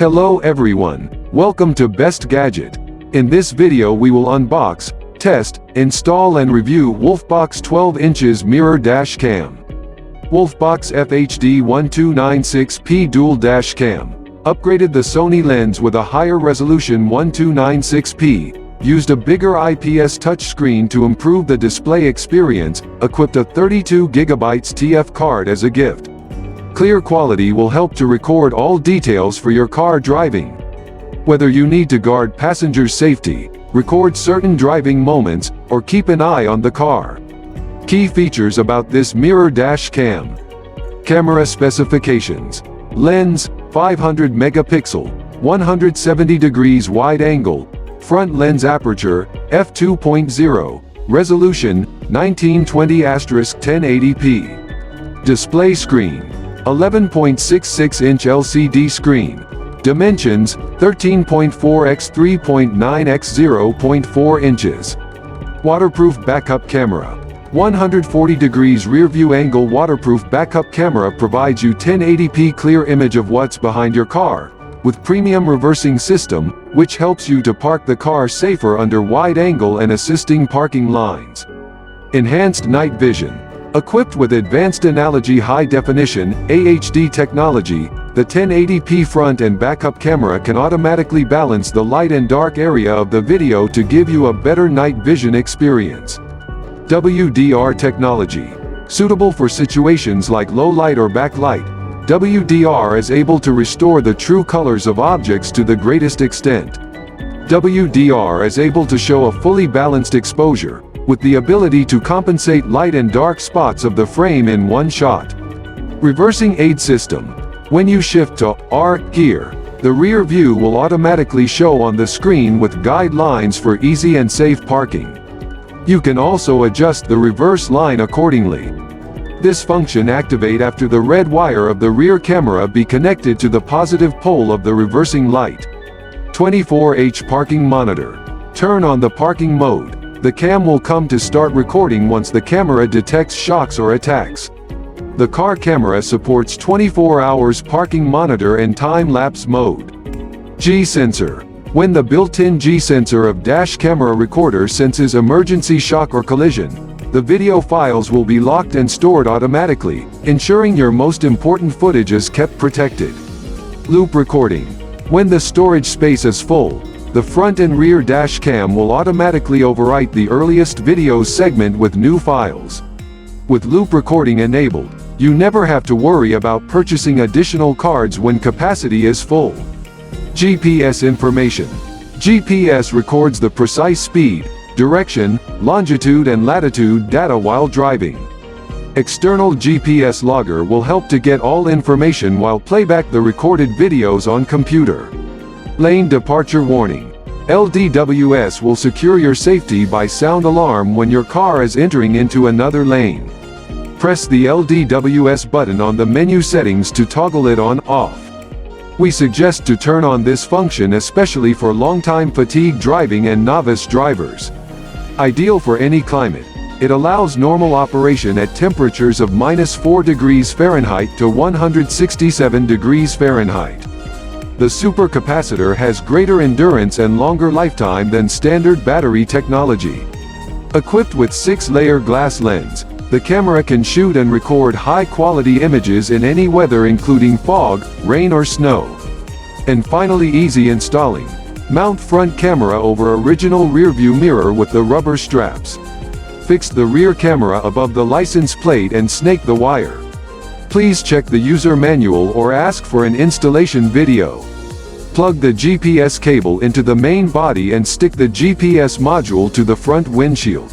Hello everyone, welcome to Best Gadget. In this video we will unbox, test, install and review WOLFBOX 12 inches mirror dash cam. WOLFBOX FHD 1296p dual dash cam. Upgraded the Sony lens with a higher resolution 1296p, used a bigger IPS touchscreen to improve the display experience, equipped a 32GB TF card as a gift. Clear quality will help to record all details for your car driving. Whether you need to guard passengers' safety, record certain driving moments, or keep an eye on the car. Key features about this mirror dash cam. Camera specifications. Lens, 500 megapixel, 170 degrees wide angle, front lens aperture, f2.0, resolution, 1920*1080p. Display screen, 11.66-inch LCD screen. Dimensions, 13.4 x 3.9 x 0.4 inches. Waterproof backup camera. 140 degrees rear view angle waterproof backup camera provides you 1080p clear image of what's behind your car, with premium reversing system, which helps you to park the car safer under wide angle and assisting parking lines. Enhanced night vision. Equipped with advanced analogy high definition (AHD) technology, the 1080p front and backup camera can automatically balance the light and dark area of the video to give you a better night vision experience. WDR technology. Suitable for situations like low light or backlight, WDR is able to restore the true colors of objects to the greatest extent. WDR is able to show a fully balanced exposure, with the ability to compensate light and dark spots of the frame in one shot. Reversing aid system. When you shift to R gear, the rear view will automatically show on the screen with guidelines for easy and safe parking. You can also adjust the reverse line accordingly. This function activate after the red wire of the rear camera be connected to the positive pole of the reversing light. 24H parking monitor. Turn on the parking mode. The cam will come to start recording once the camera detects shocks or attacks. The car camera supports 24 hours parking monitor and time-lapse mode. G-sensor. When the built-in G-sensor of dash camera recorder senses emergency shock or collision, the video files will be locked and stored automatically, ensuring your most important footage is kept protected. Loop recording. When the storage space is full, the front and rear dash cam will automatically overwrite the earliest video segment with new files. With loop recording enabled, you never have to worry about purchasing additional cards when capacity is full. GPS information. GPS records the precise speed, direction, longitude and latitude data while driving. External GPS logger will help to get all information while playback the recorded videos on computer. Lane departure warning. LDWS will secure your safety by sound alarm when your car is entering into another lane. Press the LDWS button on the menu settings to toggle it on/off. We suggest to turn on this function especially for long-time fatigue driving and novice drivers. Ideal for any climate, it allows normal operation at temperatures of -4 degrees Fahrenheit to 167 degrees Fahrenheit. The supercapacitor has greater endurance and longer lifetime than standard battery technology. Equipped with 6-layer glass lens, the camera can shoot and record high-quality images in any weather including fog, rain or snow. And finally, easy installing. Mount front camera over original rearview mirror with the rubber straps. Fix the rear camera above the license plate and snake the wire. Please check the user manual or ask for an installation video. Plug the GPS cable into the main body and stick the GPS module to the front windshield.